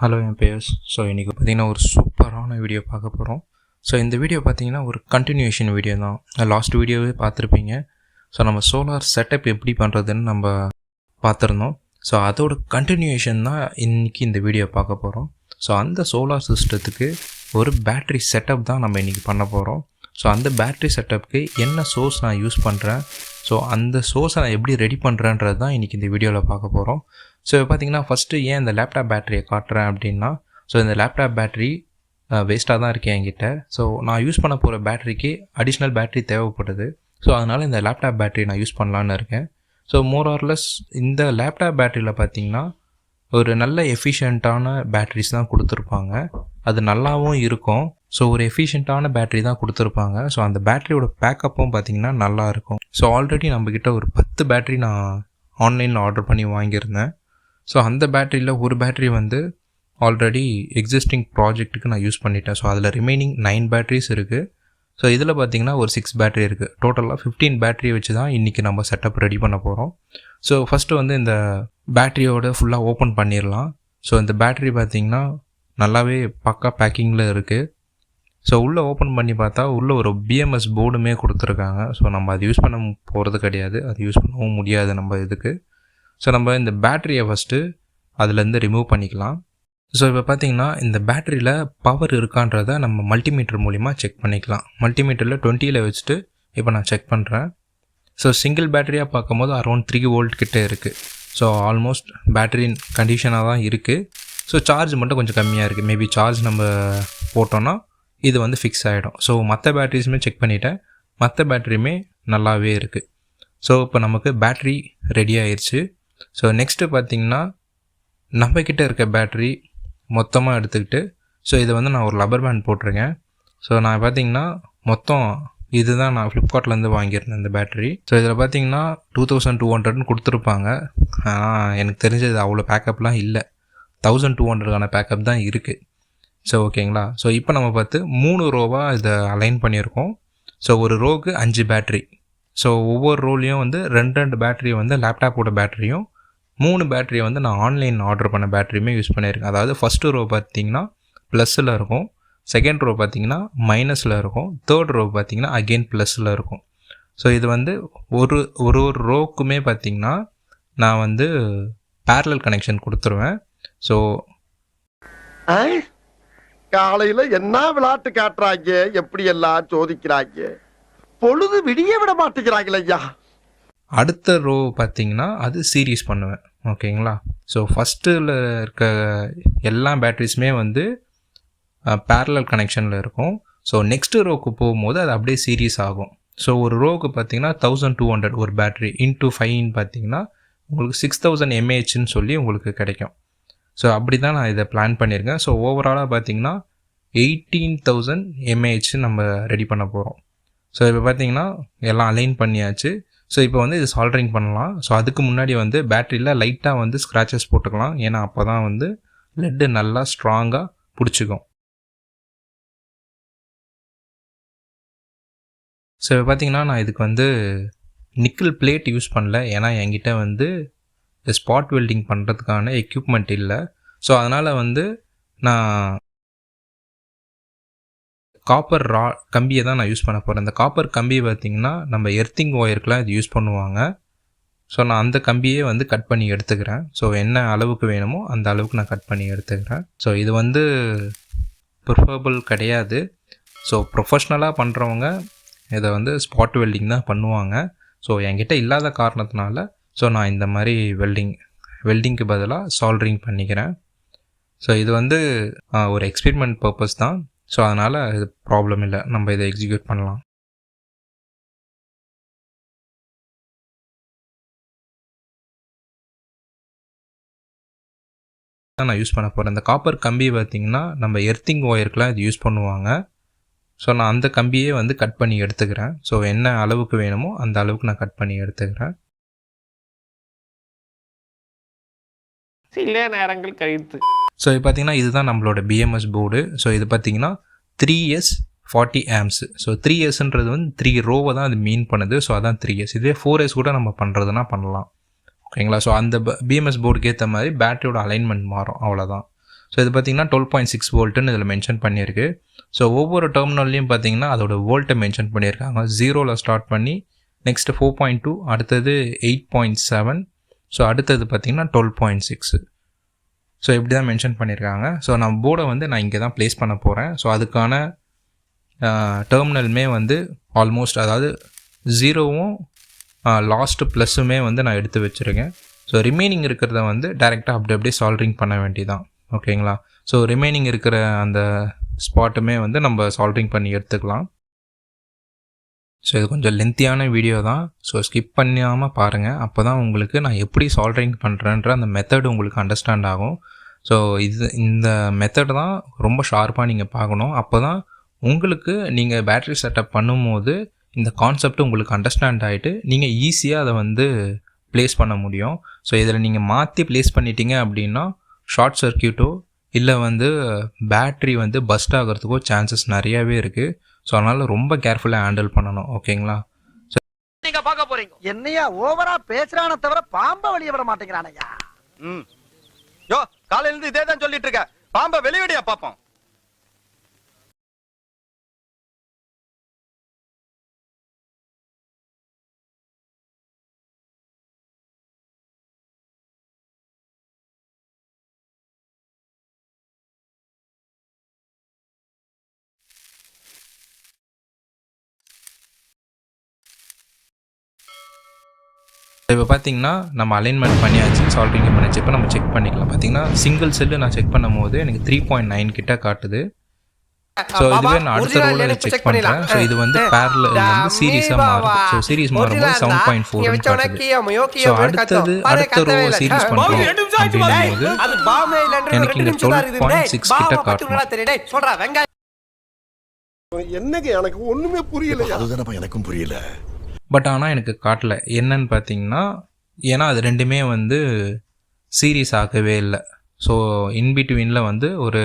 Hello என் purse. So இன்றைக்கி பார்த்திங்கன்னா ஒரு சூப்பரான வீடியோ பார்க்க போகிறோம். ஸோ இந்த வீடியோ பார்த்திங்கன்னா ஒரு கண்டினியூஷன் வீடியோ தான். லாஸ்ட் வீடியோவே பார்த்துருப்பீங்க. ஸோ நம்ம சோலார் செட்டப் எப்படி பண்ணுறதுன்னு நம்ம பார்த்துருந்தோம். ஸோ அதோட கண்டினியூஷன் தான் இன்றைக்கி இந்த வீடியோ பார்க்க போகிறோம். ஸோ அந்த சோலார் சிஸ்டத்துக்கு ஒரு பேட்ரி செட்டப் தான் நம்ம இன்றைக்கி பண்ண போகிறோம். ஸோ அந்த பேட்ரி செட்டப்புக்கு என்ன சோர்ஸ் நான் யூஸ் பண்ணுறேன், ஸோ அந்த சோர்ஸை நான் எப்படி ரெடி பண்ணுறேன்றது தான் இன்றைக்கி இந்த வீடியோவில் பார்க்க போகிறோம். ஸோ இப்போ பார்த்திங்கன்னா ஃபஸ்ட்டு ஏன் இந்த லேப்டாப் பேட்டரியை காட்டுறேன் அப்படின்னா, ஸோ இந்த லேப்டாப் பேட்ரி வேஸ்ட்டாக தான் இருக்குது என்கிட்ட. ஸோ நான் யூஸ் பண்ண போகிற பேட்டரிக்கு அடிஷ்னல் பேட்ரி தேவைப்படுது. ஸோ அதனால் இந்த லேப்டாப் பேட்டரி நான் யூஸ் பண்ணலான்னு இருக்கேன். ஸோ மோர் ஆர்லெஸ் இந்த லேப்டாப் பேட்டரியில் பார்த்திங்கன்னா ஒரு நல்ல எஃபிஷியண்ட்டான பேட்ரிஸ் தான் கொடுத்துருப்பாங்க. அது நல்லாவும் இருக்கும். ஸோ ஒரு எஃபிஷியண்ட்டான பேட்ரி தான் கொடுத்துருப்பாங்க. ஸோ அந்த பேட்டரியோட பேக்கப்பும் பார்த்திங்கன்னா நல்லாயிருக்கும். ஸோ ஆல்ரெடி நம்மக்கிட்ட ஒரு 10 பேட்ரி நான் ஆன்லைனில் ஆர்டர் பண்ணி வாங்கியிருந்தேன். ஸோ அந்த பேட்டரியில் ஒரு பேட்ரி வந்து ஆல்ரெடி எக்ஸிஸ்டிங் ப்ராஜெக்ட்டுக்கு நான் யூஸ் பண்ணிட்டேன். ஸோ அதில் ரிமைனிங் 9 பேட்ரிஸ் இருக்குது. ஸோ இதில் பார்த்திங்கன்னா ஒரு 6 பேட்ரி இருக்குது. டோட்டலாக 15 பேட்ரி வச்சு தான் இன்றைக்கி நம்ம செட்டப் ரெடி பண்ண போகிறோம். ஸோ ஃபஸ்ட்டு வந்து இந்த பேட்டரியோட ஃபுல்லாக ஓப்பன் பண்ணிடலாம். ஸோ இந்த பேட்ரி பார்த்திங்கன்னா நல்லாவே பக்கா பேக்கிங்கில் இருக்குது. ஸோ உள்ளே ஓப்பன் பண்ணி பார்த்தா உள்ளே ஒரு பிஎம்எஸ் போர்டுமே கொடுத்துருக்காங்க. ஸோ நம்ம அது யூஸ் பண்ண போகிறது கிடையாது, அது யூஸ் பண்ணவும் முடியாது நம்ம இதுக்கு. ஸோ நம்ம இந்த பேட்டரியை ஃபஸ்ட்டு அதுலேருந்து ரிமூவ் பண்ணிக்கலாம். ஸோ இப்போ பார்த்திங்கன்னா இந்த பேட்டரியில் பவர் இருக்கான்றதை நம்ம மல்டிமீட்டர் மூலிமா செக் பண்ணிக்கலாம். மல்டிமீட்டரில் 20ல் வச்சுட்டு இப்போ நான் செக் பண்ணுறேன். ஸோ சிங்கிள் பேட்டரியாக பார்க்கும்போது அரௌண்ட் 3 வோல்ட் கிட்டே இருக்குது. ஸோ ஆல்மோஸ்ட் பேட்டரி கண்டிஷனாக தான் இருக்குது. ஸோ சார்ஜ் மட்டும் கொஞ்சம் கம்மியாக இருக்குது. மேபி சார்ஜ் நம்ம போட்டோன்னா இது வந்து ஃபிக்ஸ் ஆகிடும். ஸோ மற்ற பேட்டரிஸுமே செக் பண்ணிவிட்டேன், மற்ற பேட்டரியுமே நல்லாவே இருக்குது. ஸோ இப்போ நமக்கு பேட்ரி ரெடி ஆயிடுச்சு. ஸோ நெக்ஸ்ட்டு பார்த்திங்கன்னா நம்மக்கிட்ட இருக்க பேட்ரி மொத்தமாக எடுத்துக்கிட்டு, ஸோ இதை வந்து நான் ஒரு லப்பர் பேண்ட் போட்டிருக்கேன். ஸோ நான் பார்த்திங்கன்னா மொத்தம் இதுதான் நான் ஃப்ளிப்கார்ட்லேருந்து வாங்கியிருந்தேன் இந்த பேட்ரி. ஸோ இதில் பார்த்திங்கன்னா 2200 கொடுத்துருப்பாங்க. ஆனால் எனக்கு தெரிஞ்சது அவ்வளோ பேக்கப்லாம் இல்லை. 1200 பேக்கப் தான் இருக்குது. ஸோ ஓகேங்களா. ஸோ இப்போ நம்ம பார்த்து 3 ரோவாக இதை அலைன் பண்ணியிருக்கோம். ஸோ ஒரு ரோவுக்கு 5 பேட்ரி. ஸோ ஒவ்வொரு ரோலையும் வந்து 2 பேட்டரியை வந்து லேப்டாப்போட பேட்டரியும் 3 பேட்டரியை வந்து நான் ஆன்லைன் ஆர்டர் பண்ண பேட்டரியுமே யூஸ் பண்ணியிருக்கேன். அதாவது ஃபஸ்ட்டு ரோ பார்த்திங்கன்னா ப்ளஸில் இருக்கும், செகண்ட் ரோ பார்த்திங்கன்னா மைனஸில் இருக்கும், தேர்ட் ரோ பார்த்திங்கன்னா அகெயின் ப்ளஸில் இருக்கும். ஸோ இது வந்து ஒரு ஒரு ரோக்குமே பார்த்திங்கன்னா நான் வந்து பேரலல் கனெக்ஷன் கொடுத்துருவேன். ஸோ காலையில் என்ன விளையாட்டு காட்டுறாங்க, எப்படி எல்லாம் சோதிக்கிறாங்க, பொழுது விடிய விட மாட்டேங்கிறாங்களே ஐயா. அடுத்த ரோ பார்த்திங்கன்னா அது சீரீஸ் பண்ணுவேன். ஓகேங்களா. ஸோ ஃபஸ்ட்டில் இருக்க எல்லா பேட்டரிஸுமே வந்து பேரலல் கனெக்ஷனில் இருக்கும். ஸோ நெக்ஸ்ட்டு ரோக்கு போகும்போது அது அப்படியே சீரீஸ் ஆகும். ஸோ ஒரு ரோவுக்கு பார்த்திங்கன்னா 1200 ஒரு பேட்ரி இன்ட்டு 5 பார்த்திங்கன்னா உங்களுக்கு 6000 mAhன்னு சொல்லி உங்களுக்கு கிடைக்கும். ஸோ அப்படி தான் நான் இதை பிளான் பண்ணியிருக்கேன். ஸோ ஓவராலாக பார்த்திங்கன்னா 18000 mAh நம்ம ரெடி பண்ண போகிறோம். ஸோ இப்போ பார்த்திங்கன்னா எல்லாம் அலைன் பண்ணியாச்சு. ஸோ இப்போ வந்து இது சால்டரிங் பண்ணலாம். ஸோ அதுக்கு முன்னாடி வந்து பேட்டரியில் லைட்டாக வந்து ஸ்க்ராச்சஸ் போட்டுக்கலாம். ஏன்னா அப்போ தான் வந்து லெட்டு நல்லா ஸ்ட்ராங்காக பிடிச்சிக்கும். ஸோ இப்போ பார்த்திங்கன்னா நான் இதுக்கு வந்து நிக்கல் பிளேட் யூஸ் பண்ணல. ஏன்னா என்கிட்ட வந்து ஸ்பாட் வெல்டிங் பண்ணுறதுக்கான எக்யூப்மெண்ட் இல்லை. ஸோ அதனால் வந்து நான் காப்பர் கம்பியை தான் நான் யூஸ் பண்ண போகிறேன். இந்த காப்பர் கம்பி பார்த்திங்கன்னா நம்ம எர்த்திங் ஒயருக்கெலாம் இது யூஸ் பண்ணுவாங்க. ஸோ நான் அந்த கம்பியே வந்து கட் பண்ணி எடுத்துக்கிறேன். ஸோ என்ன அளவுக்கு வேணுமோ அந்த அளவுக்கு நான் கட் பண்ணி எடுத்துக்கிறேன். ஸோ இது வந்து ப்ரிஃபரபிள் கிடையாது. ஸோ ப்ரொஃபஷ்னலாக பண்ணுறவங்க இதை வந்து ஸ்பாட் வெல்டிங் தான் பண்ணுவாங்க. ஸோ என்கிட்ட இல்லாத காரணத்தினால ஸோ நான் இந்த மாதிரி வெல்டிங்க்கு பதிலாக சால்டரிங் பண்ணிக்கிறேன். ஸோ இது வந்து ஒரு எக்ஸ்பெரிமெண்ட் பர்பஸ் தான். ஸோ அதனால் இது ப்ராப்ளம் இல்லை, நம்ம இதை எக்ஸிக்யூட் பண்ணலாம். நான் யூஸ் பண்ண போகிறேன். இந்த காப்பர் கம்பி பார்த்திங்கன்னா நம்ம எர்த்திங் ஒயருக்கெலாம் இது யூஸ் பண்ணுவாங்க. ஸோ நான் அந்த கம்பியே வந்து கட் பண்ணி எடுத்துக்கிறேன். ஸோ என்ன அளவுக்கு வேணுமோ அந்த அளவுக்கு நான் கட் பண்ணி எடுத்துக்கிறேன். சில நேரங்கள் கழித்து ஸோ இது பார்த்திங்கன்னா இதுதான் நம்மளோட பிஎம்எஸ் போர்டு. ஸோ இது பார்த்திங்கன்னா 3S 40 amps. ஸோ 3Sன்றது வந்து 3 ரோவை தான் அது மீன் பண்ணுது. ஸோ அதான் 3S. இதே 4S கூட நம்ம பண்ணுறதுனா பண்ணலாம். ஓகேங்களா. ஸோ அந்த பிஎம்எஸ் போர்டுக்கு ஏற்ற மாதிரி பேட்டரியோட அலைன்மெண்ட் மாறும், அவ்வளோதான். ஸோ இது பார்த்திங்கன்னா 12.6 வோல்ட்டுன்னு இதில் மென்ஷன் பண்ணியிருக்கு. ஸோ ஒவ்வொரு டெர்மினல்லையும் பார்த்திங்கன்னா அதோட வோல்ட்டை மென்ஷன் பண்ணியிருக்காங்க. 0ல் ஸ்டார்ட் பண்ணி நெக்ஸ்ட்டு 4.2, அடுத்தது 8.7, ஸோ அடுத்தது பார்த்திங்கன்னா 12.6. ஸோ இப்படி தான் மென்ஷன் பண்ணியிருக்காங்க. ஸோ நான் போர்டை வந்து நான் இங்கே தான் ப்ளேஸ் பண்ண போகிறேன். ஸோ அதுக்கான டெர்மினலுமே வந்து ஆல்மோஸ்ட், அதாவது 0வும் லாஸ்ட்டு ப்ளஸ்ஸுமே வந்து நான் எடுத்து வச்சுருக்கேன். ஸோ ரிமைனிங் இருக்கிறத வந்து டைரெக்டாக அப்படியே சால்ட்ரிங் பண்ண வேண்டியதான். ஓகேங்களா? ஸோ ரிமைனிங் இருக்கிற அந்த ஸ்பாட்டுமே வந்து நம்ம சால்ட்ரிங் பண்ணி எடுத்துக்கலாம். ஸோ இது கொஞ்சம் லென்த்தியான வீடியோ தான். ஸோ ஸ்கிப் பண்ணாமல் பாருங்கள். அப்போ தான் உங்களுக்கு நான் எப்படி சால்ட்ரிங் பண்ணுறேன்ற அந்த மெத்தடு உங்களுக்கு அண்டர்ஸ்டாண்ட் ஆகும். ஸோ இந்த மெத்தட் தான் ரொம்ப ஷார்ப்பாக நீங்கள் பார்க்கணும். அப்போ தான் உங்களுக்கு நீங்கள் பேட்ரி செட்டப் பண்ணும்போது இந்த கான்செப்ட் உங்களுக்கு அண்டர்ஸ்டாண்ட் ஆகிட்டு நீங்கள் ஈஸியாக அதை வந்து ப்ளேஸ் பண்ண முடியும். ஸோ இதில் நீங்கள் மாற்றி ப்ளேஸ் பண்ணிட்டீங்க அப்படின்னா ஷார்ட் சர்க்கியூட்டோ இல்லை வந்து பேட்ரி வந்து பஸ்ட் ஆகிறதுக்கோ சான்சஸ் நிறையாவே இருக்குது. ஸோ அதனால் ரொம்ப கேர்ஃபுல்லாக ஹேண்டில் பண்ணணும். ஓகேங்களா? நீங்க பார்க்க போறீங்க. என்னையா ஓவரா பேசுறானே தவிர பாம்ப வெளிய விட மாட்டேங்கிறானயா. யோ, காலையில இருந்து இதே தான் சொல்லிட்டு இருக்க. பாம்ப வெளியடியா பாப்போம். இப்போ பார்த்தீங்கன்னா நம்ம அலைன்மெண்ட் பண்ணியாச்சு, சால்ட்ரிங் பண்ணியாச்சு. இப்போ நம்ம செக் பண்ணிக்கலாம். பார்த்தீங்கன்னா சிங்கிள் செல்லு நான் செக் பண்ணும் போது எனக்கு 3.9 கிட்ட காட்டுது. ஸோ இதுவே நான் அடுத்த ரோவில் செக் பண்ணுறேன். ஸோ இது வந்து பேரலல் வந்து சீரீஸாக மாறுது. ஸோ சீரீஸ் மாறும்போது 7.4 காட்டுது. ஸோ அடுத்த ரோ சீரீஸ் பண்ணுறோம் அப்படிங்கும்போது எனக்கு இங்கே 12.6 கிட்ட காட்டணும். என்னங்க எனக்கு ஒண்ணுமே புரியல. அதுதானப்பா எனக்கும் புரியல. பட் ஆனால் எனக்கு காட்டலை. என்னன்னு பார்த்தீங்கன்னா, ஏன்னா அது ரெண்டுமே வந்து சீரீஸ் ஆகவே இல்லை. ஸோ இன்பிட்வீனில் வந்து ஒரு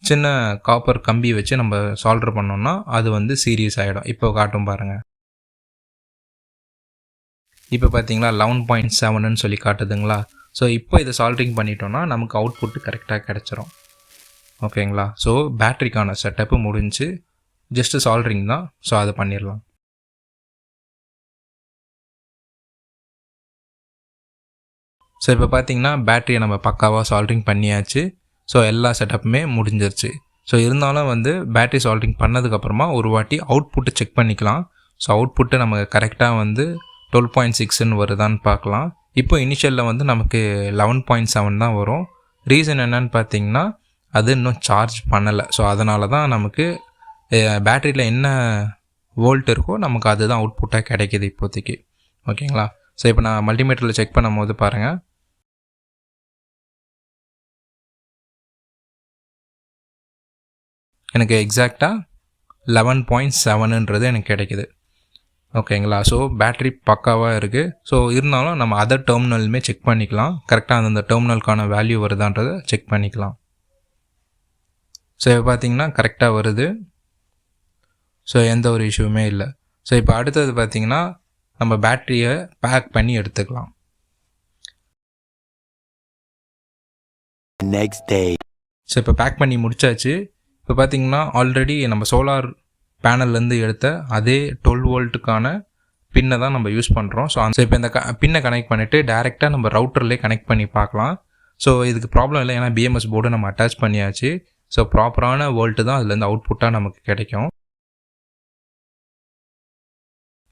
சின்ன காப்பர் கம்பி வச்சு நம்ம சால்டர் பண்ணோம்னா அது வந்து சீரியஸ் ஆகிடும். இப்போ காட்டும் பாருங்கள். இப்போ பார்த்தீங்களா 11.7ன்னு சொல்லி காட்டுதுங்களா? ஸோ இப்போ இதை சால்ட்ரிங் பண்ணிட்டோம்னா நமக்கு அவுட்புட்டு கரெக்டாக கிடச்சிரும். ஓகேங்களா? ஸோ பேட்ரிக்கான செட்டப்பு முடிஞ்சு, ஜஸ்ட்டு சால்ட்ரிங் தான். ஸோ அதை பண்ணிடலாம். ஸோ இப்போ பார்த்தீங்கன்னா பேட்டரியை நம்ம பக்காவாக சால்ட்ரிங் பண்ணியாச்சு. ஸோ எல்லா செட்டப்புமே முடிஞ்சிருச்சு. ஸோ இருந்தாலும் வந்து பேட்டரி சால்ட்ரிங் பண்ணதுக்கப்புறமா ஒரு வாட்டி அவுட்புட்டை செக் பண்ணிக்கலாம். ஸோ அவுட்புட்டு நமக்கு கரெக்டாக வந்து 12.6ன்னு வருதான்னு பார்க்கலாம். இப்போ இனிஷியலில் வந்து நமக்கு 11.7 தான் வரும். ரீசன் என்னன்னு பார்த்தீங்கன்னா, அது இன்னும் சார்ஜ் பண்ணலை. ஸோ அதனால தான் நமக்கு பேட்டரியில் என்ன வோல்ட் இருக்கோ நமக்கு அதுதான் அவுட்புட்டாக கிடைக்கிது இப்போதைக்கு. ஓகேங்களா? ஸோ இப்போ நான் மல்டிமீட்டரில் செக் பண்ணும் போது பாருங்கள், எனக்கு எக்ஸாக்டாக 11.7ன்றது எனக்கு கிடைக்கிது. ஓகேங்களா? ஸோ பேட்ரி பக்காவாக இருக்குது. ஸோ இருந்தாலும் நம்ம அதர் டெர்மினலுமே செக் பண்ணிக்கலாம். கரெக்டாக அந்தந்த டெர்மினலுக்கான வேல்யூ வருதான்றதை செக் பண்ணிக்கலாம். ஸோ இப்போ பார்த்தீங்கன்னா கரெக்டாக வருது. ஸோ எந்த ஒரு இஷ்யூவுமே இல்லை. ஸோ இப்போ அடுத்தது பார்த்தீங்கன்னா நம்ம பேட்டரியை பேக் பண்ணி எடுத்துக்கலாம். Next day. ஸோ இப்போ பேக் பண்ணி முடிச்சாச்சு. இப்போ பார்த்தீங்கன்னா ஆல்ரெடி நம்ம சோலார் பேனல்லேருந்து எடுத்த அதே 12 வோல்ட்டுக்கான பின்னை தான் நம்ம யூஸ் பண்ணுறோம். ஸோ இப்போ இந்த பின்னை கனெக்ட் பண்ணிவிட்டு டேரெக்டாக நம்ம ரவுட்டர்லேயே கனெக்ட் பண்ணி பார்க்கலாம். ஸோ இதுக்கு ப்ராப்ளம் இல்லை, ஏன்னா பிஎம்எஸ் போர்டு நம்ம அட்டாச் பண்ணியாச்சு. ஸோ ப்ராப்பரான வோல்ட்டு தான் அதுலேருந்து அவுட்புட்டாக நமக்கு கிடைக்கும்.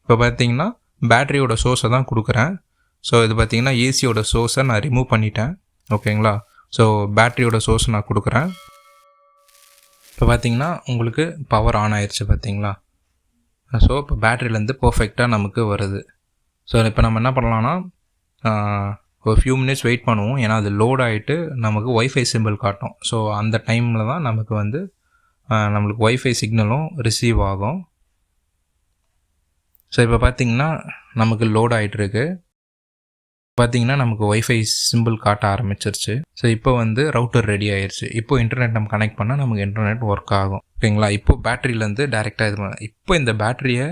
இப்போ பார்த்தீங்கன்னா பேட்டரியோட சோர்ஸை தான் கொடுக்குறேன். ஸோ இது பார்த்தீங்கன்னா ஏசியோட சோர்ஸை நான் ரிமூவ் பண்ணிட்டேன். ஓகேங்களா? ஸோ பேட்டரியோட சோர்ஸ் நான் கொடுக்குறேன். இப்போ பார்த்தீங்கன்னா உங்களுக்கு பவர் ஆன் ஆயிடுச்சு பார்த்தீங்களா? ஸோ இப்போ பேட்டரியிலேருந்து பர்ஃபெக்டாக நமக்கு வருது. ஸோ இப்போ நம்ம என்ன பண்ணலான்னா, ஒரு ஃபியூ மினிட்ஸ் வெயிட் பண்ணுவோம். ஏன்னா அது லோட் ஆகிட்டு நமக்கு ஒய்ஃபை சிம்பிள் காட்டும். ஸோ அந்த டைமில் தான் நமக்கு வந்து நம்மளுக்கு ஒய்ஃபை சிக்னலும் ரிசீவ் ஆகும். ஸோ இப்போ பார்த்தீங்கன்னா நமக்கு லோட் ஆகிட்டுருக்கு. பார்த்தீங்கன்னா நமக்கு ஒய்ஃபை சிம்பிள் காட்ட ஆரம்பிச்சிருச்சு. ஸோ இப்போ வந்து ரவுட்டர் ரெடி ஆயிடுச்சு. இப்போ இன்டர்நெட் நம்ம கனெக்ட் பண்ணால் நமக்கு இன்டர்நெட் ஒர்க் ஆகும். ஓகேங்களா? இப்போ பேட்டரியிலேருந்து டேரெக்டாக இது பண்ண, இப்போ இந்த பேட்டரியை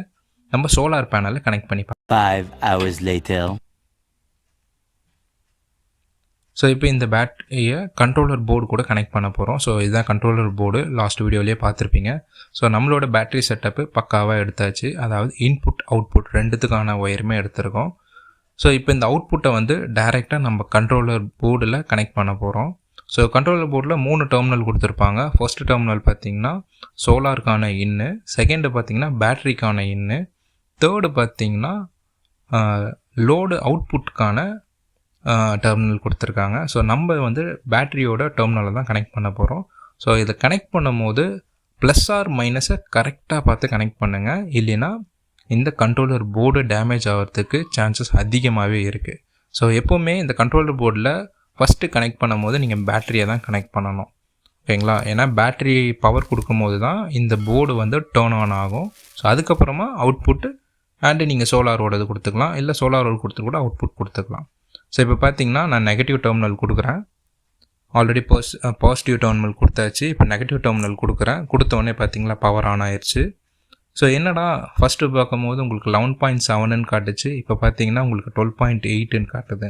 நம்ம சோலார் பேனலில் கனெக்ட் பண்ணி 5 hours later. ஸோ இப்போ இந்த பேட்டரியை கண்ட்ரோலர் போர்டு கூட கனெக்ட் பண்ண போகிறோம். ஸோ இதுதான் கண்ட்ரோலர் போர்டு, லாஸ்ட் வீடியோலேயே பார்த்துருப்பீங்க. ஸோ நம்மளோட பேட்டரி செட்டப்பு பக்காவாக எடுத்தாச்சு. அதாவது இன்புட் அவுட்புட் ரெண்டுத்துக்கான ஒயருமே எடுத்திருக்கோம். ஸோ இப்போ இந்த அவுட்புட்டை வந்து டைரெக்டாக நம்ம கண்ட்ரோலர் போர்டில் கனெக்ட் பண்ண போகிறோம். ஸோ கண்ட்ரோலர் போர்டில் 3 டெர்மினல் கொடுத்துருப்பாங்க. ஃபர்ஸ்ட் டெர்மினல் பார்த்திங்கன்னா சோலாருக்கான இன்னு, செகண்டு பார்த்திங்கன்னா பேட்டரிக்கான இன்னு, தேர்டு பார்த்திங்கன்னா லோடு அவுட்புட்டுக்கான டெர்மினல் கொடுத்துருக்காங்க. ஸோ நம்ம வந்து பேட்டரியோட டெர்மினலை தான் கனெக்ட் பண்ண போகிறோம். ஸோ இதை கனெக்ட் பண்ணும் போது ப்ளஸ் ஆர் மைனஸை கரெக்டாக பார்த்து கனெக்ட் பண்ணுங்கள். இல்லைன்னா இந்த கண்ட்ரோலர் போர்டு டேமேஜ் ஆகிறதுக்கு சான்சஸ் அதிகமாகவே இருக்குது. ஸோ எப்போவுமே இந்த கண்ட்ரோலர் போர்டில் ஃபஸ்ட்டு கனெக்ட் பண்ணும் போது நீங்கள் பேட்டரியை தான் கனெக்ட் பண்ணணும், ஓகேங்களா? ஏன்னா பேட்டரி பவர் கொடுக்கும் போது தான் இந்த போர்டு வந்து டேர்ன் ஆன் ஆகும். ஸோ அதுக்கப்புறமா அவுட்புட்டு அண்டு நீங்கள் சோலாரோடது கொடுத்துக்கலாம், இல்லை சோலாரோடு கொடுத்து கூட அவுட்புட் கொடுத்துக்கலாம். ஸோ இப்போ பார்த்தீங்கன்னா நான் நெகட்டிவ் டெர்மினல் கொடுக்குறேன். ஆல்ரெடி பாசிட்டிவ் டெர்மினல் கொடுத்தாச்சு. இப்போ நெகட்டிவ் டெர்மினல் கொடுக்குறேன். கொடுத்தோடனே பார்த்தீங்களா பவர் ஆன் ஆயிடுச்சு. ஸோ என்னடா ஃபஸ்ட்டு பார்க்கும்போது உங்களுக்கு 11.7ன்னு காட்டுச்சு, இப்போ பார்த்தீங்கன்னா உங்களுக்கு 12.8ன்னு காட்டுது.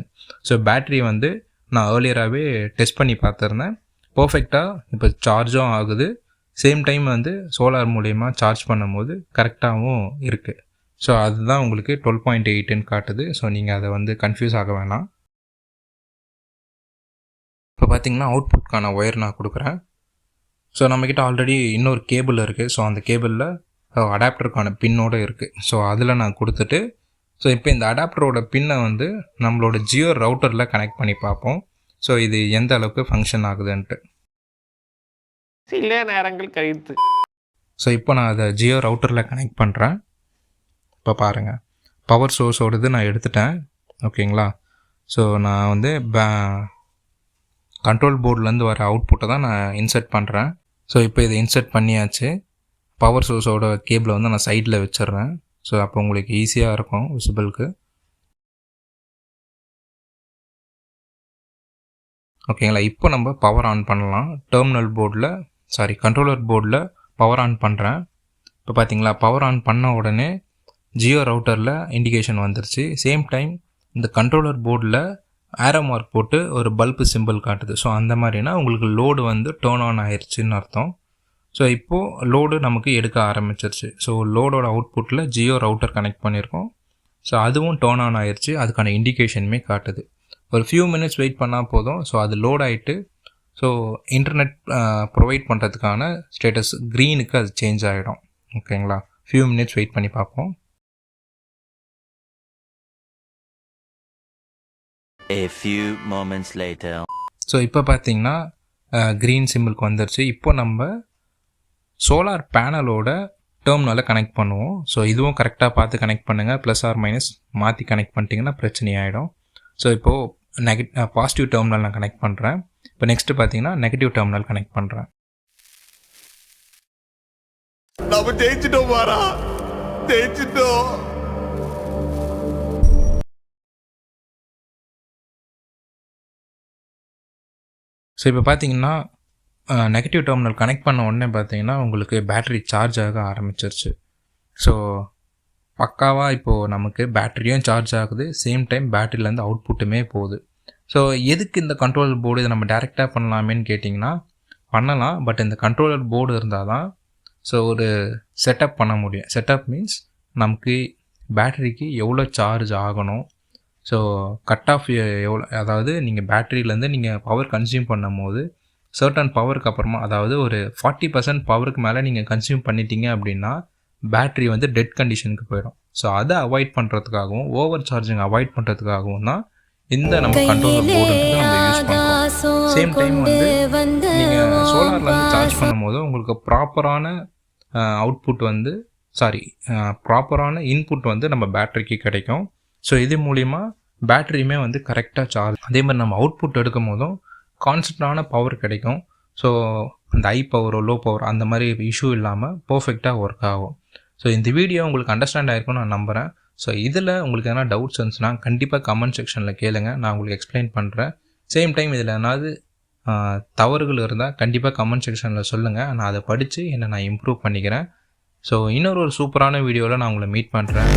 ஸோ பேட்ரி வந்து நான் ஏர்லியராகவே டெஸ்ட் பண்ணி பார்த்துருந்தேன். பர்ஃபெக்டாக இப்போ சார்ஜும் ஆகுது, சேம் டைம் வந்து சோலார் மூலயமா சார்ஜ் பண்ணும்போது கரெக்டாகவும் இருக்குது. ஸோ அதுதான் உங்களுக்கு 12.8ன்னு காட்டுது. ஸோ நீங்கள் அதை வந்து கன்ஃபியூஸ் ஆக வேணாம். இப்போ பார்த்தீங்கன்னா அவுட்புட்கான ஒயர் நான் கொடுக்குறேன். ஸோ நம்மக்கிட்ட ஆல்ரெடி இன்னொரு கேபிள் இருக்குது. ஸோ அந்த கேபிளில் அடாப்டருக்கான பின்னோடு இருக்குது. ஸோ அதில் நான் கொடுத்துட்டு, ஸோ இப்போ இந்த அடாப்டரோட பின்னை வந்து நம்மளோட ஜியோ ரவுட்டரில் கனெக்ட் பண்ணி பார்ப்போம். ஸோ இது எந்த அளவுக்கு ஃபங்க்ஷன் ஆகுதுன்ட்டு. சில நேரங்கள் கழித்து. ஸோ இப்போ நான் அதை ஜியோ ரவுட்டரில் கனெக்ட் பண்ணுறேன். இப்போ பாருங்கள், பவர் சோர்ஸோடது நான் எடுத்துட்டேன், ஓகேங்களா? ஸோ நான் வந்து கண்ட்ரோல் போர்ட்லேருந்து வர அவுட்புட்டை தான் நான் இன்சர்ட் பண்ணுறேன். ஸோ இப்போ இதை இன்சர்ட் பண்ணியாச்சு. பவர் சோர்ஸோட கேபிளை வந்து நான் சைடில் வச்சிடுறேன். ஸோ அப்போ உங்களுக்கு ஈஸியாக இருக்கும் விசிபிளுக்கு, ஓகேங்களா? இப்போ நம்ம பவர் ஆன் பண்ணலாம். கண்ட்ரோலர் போர்டில் பவர் ஆன் பண்ணுறேன். இப்போ பார்த்தீங்களா பவர் ஆன் பண்ண உடனே ஜியோ ரவுட்டரில் இண்டிகேஷன் வந்துருச்சு. சேம் டைம் இந்த கண்ட்ரோலர் போர்டில் ஆரோ மார்க் போட்டு ஒரு பல்பு சிம்பிள் காட்டுது. ஸோ அந்த மாதிரினா உங்களுக்கு லோடு வந்து டேர்ன் ஆன் ஆயிடுச்சுன்னு அர்த்தம். ஸோ இப்போது லோடு நமக்கு எடுக்க ஆரம்பிச்சிருச்சு. ஸோ லோடோட அவுட்புட்டில் ஜியோ ரவுட்டர் கனெக்ட் பண்ணியிருக்கோம். ஸோ அதுவும் டேர்ன் ஆன் ஆயிடுச்சு, அதுக்கான இண்டிகேஷனுமே காட்டுது. ஒரு ஃபியூ மினிட்ஸ் வெயிட் பண்ணால் போதும். ஸோ அது லோட் ஆகிட்டு ஸோ இன்டர்நெட் ப்ரொவைட் பண்ணுறதுக்கான ஸ்டேட்டஸ் க்ரீனுக்கு அது சேஞ்ச் ஆகிடும், ஓகேங்களா? ஃபியூ மினிட்ஸ் வெயிட் பண்ணி பார்ப்போம். A few moments later. So இப்போ பார்த்தீங்கன்னா க்ரீன் சிம்பிளுக்கு வந்துருச்சு. இப்போ நம்ம சோலார் பேனலோட டெர்மினலை கனெக்ட் பண்ணுவோம். ஸோ இதுவும் கரெக்டாக பார்த்து கனெக்ட் பண்ணுங்கள். ப்ளஸ் ஆர் மைனஸ் மாற்றி கனெக்ட் பண்ணிட்டீங்கன்னா பிரச்சனையாயிடும். ஸோ இப்போது பாசிட்டிவ் டெர்மினல் நான் கனெக்ட் பண்ணுறேன். இப்போ நெக்ஸ்ட்டு பார்த்தீங்கன்னா நெகட்டிவ் டெர்மினல் கனெக்ட் பண்ணுறேன். நம்ம ஜெயிச்சிட்டோம் பாரா, ஜெயிச்சிட்டோம். ஸோ இப்போ பார்த்தீங்கன்னா நெகட்டிவ் டெர்மினல் கனெக்ட் பண்ண உடனே பார்த்தீங்கன்னா உங்களுக்கு பேட்ரி சார்ஜ் ஆக ஆரம்பிச்சிருச்சு. ஸோ பக்காவாக இப்போது நமக்கு பேட்டரியும் சார்ஜ் ஆகுது, சேம் டைம் பேட்டரியிலேருந்து அவுட்புட்டுமே போகுது. ஸோ எதுக்கு இந்த கண்ட்ரோலர் போர்டு இதை நம்ம டேரெக்டாக பண்ணலாமேன்னு கேட்டிங்கன்னா பண்ணலாம். பட் இந்த கண்ட்ரோலர் போர்டு இருந்தால் தான் ஸோ ஒரு செட்டப் பண்ண முடியும். செட்டப் மீன்ஸ் நமக்கு பேட்டரிக்கு எவ்வளோ சார்ஜ் ஆகணும், ஸோ கட் ஆஃப் எவ்வளோ, அதாவது நீங்கள் பேட்டரியிலேருந்து நீங்கள் பவர் கன்சியூம் பண்ணும் போது சர்டன் பவருக்கு அப்புறமா, அதாவது ஒரு 40% பவருக்கு மேலே நீங்கள் கன்சியூம் பண்ணிட்டீங்க அப்படின்னா பேட்ரி வந்து டெட் கண்டிஷனுக்கு போயிடும். ஸோ அதை அவாய்ட் பண்ணுறதுக்காகவும் ஓவர் சார்ஜிங் அவாய்ட் பண்ணுறதுக்காகவும் தான் இந்த நம்ம கண்ட்ரோலர் போர்டுன்றது நம்ம யூஸ் பண்ணுறோம். சேம் டைம் வந்து நீங்கள் சோலார்லேருந்து சார்ஜ் பண்ணும்போது உங்களுக்கு ப்ராப்பரான அவுட்புட் வந்து ப்ராப்பரான இன்புட் வந்து நம்ம பேட்டரிக்கு கிடைக்கும். ஸோ இது மூலிமா பேட்டரியுமே வந்து கரெக்டாக சார்ஜ், அதே மாதிரி நம்ம அவுட்புட் எடுக்கும் போதும் கான்ஸ்டன்டான பவர் கிடைக்கும். ஸோ அந்த ஹை பவரோ லோ பவர் அந்த மாதிரி இஷ்யூ இல்லாமல் பர்ஃபெக்டாக ஒர்க் ஆகும். ஸோ இந்த வீடியோ உங்களுக்கு அண்டர்ஸ்டாண்ட் ஆகிருக்கும்னு நான் நம்புகிறேன். ஸோ இதில் உங்களுக்கு எதனா டவுட்ஸ் இருந்துச்சுன்னா கண்டிப்பாக கமெண்ட் செக்ஷனில் கேளுங்க, நான் உங்களுக்கு எக்ஸ்பிளைன் பண்ணுறேன். சேம் டைம் இதில் ஏதாவது தவறுகள் இருந்தால் கண்டிப்பாக கமெண்ட் செக்ஷனில் சொல்லுங்கள், நான் அதை படித்து நான் இம்ப்ரூவ் பண்ணிக்கிறேன். ஸோ இன்னொரு சூப்பரான வீடியோவில் நான் உங்களை மீட் பண்ணுறேன்.